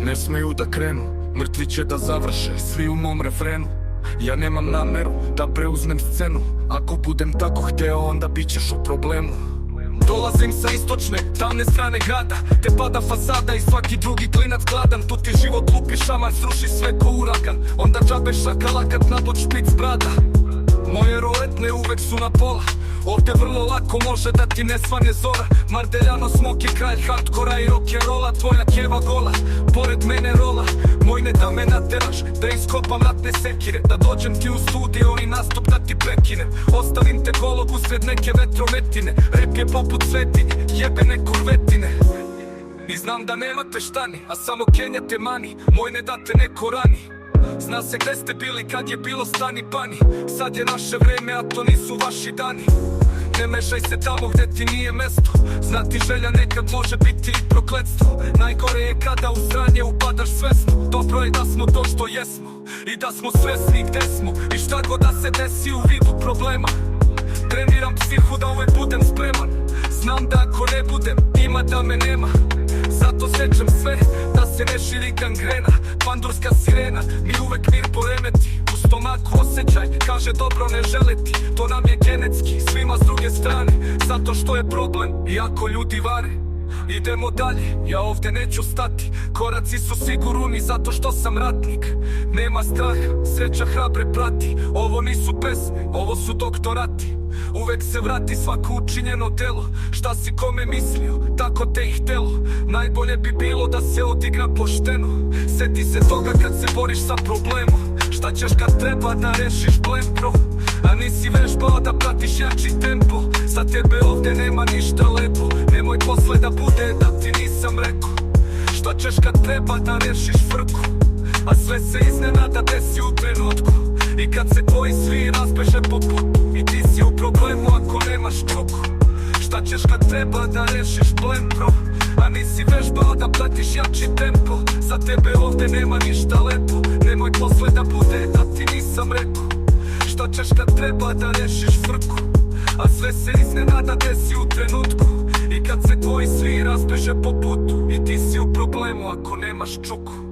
Ne smeju da krenu, mrtvi će da završe, svi u mom refrenu. Ja nemam nameru da preuzmem scenu, ako budem tako hteo onda bit ćeš u problemu. Dolazim sa istočne, tamne strane grada, te pada fasada i svaki drugi klinac gladan. Tu ti život lupi šaman, sruši sve ko uragan, onda džabe šakala kad napod špic brada. Moje roletne uvek su na pola, ovde vrlo lako može da ti ne svane zora. Mardeljano Smok je kralj hardkora i rock'n'rolla, tvoja keva gola, pored mene rola. Moj ne da me nateraš, da iskopam ratne sekire, da dođem ti u studio i nastup da ti prekinem. Ostavim te golog usred neke vetrometine, rep je poput svetinje, jebene kurvetine. I znam da nemate štani, a samo Kenja te mani, moj ne da te neko rani. Zna se gde ste bili kad je bilo stani pani, sad je naše vreme, a to nisu vaši dani. Ne mešaj se tamo gde ti nije mesto, znati želja nekad može biti i prokletstvo. Najgore je kada u sranje upadaš svesno, dobro je da smo to što jesmo i da smo svesni gde smo i šta god da se desi u vidu problema. Treniram psihu da uvek budem spreman, znam da ako ne budem, ima da me nema. Zato sečem sve, da se ne širi gangrena, pandurska sirena mi uvek mir poremeti. U stomaku osjećaj, kaže dobro ne želeti, to nam je genetski, svima s druge strane. Zato što je problem, iako ljudi vare. Idemo dalje, ja ovde neću stati, koraci su sigurni zato što sam ratnik. Nema straha, sreća hrabre prati, ovo nisu pesme, ovo su doktorati. Uvek se vrati svako učinjeno delo, šta si kome mislio, tako te ih htelo. Najbolje bi bilo da se odigra pošteno, seti se toga kad se boriš sa problemom. Šta ćeš kad treba da rešiš blempro, a nisi vežbao da pratiš jači tempo. Za tebe ovde nema ništa lepo, nemoj posle da bude da ti nisam rekao. Šta ćeš kad treba da rešiš frku, a sve se iznenada desi u trenutku. I kad se tvoji svi razbeže po putu i ti si u problemu ako nemaš čuku. Šta ćeš kad treba da rešiš blempro, a nisi vežbao da pratiš jači tempo. Za tebe ovde nema ništa lepo, nemoj posle da bude da ti nisam rekao. Šta ćeš kad treba da rešiš frku, a sve se iznenada desi u trenutku. I kad se tvoji svi razbeže po putu i ti si u problemu ako nemaš čuku.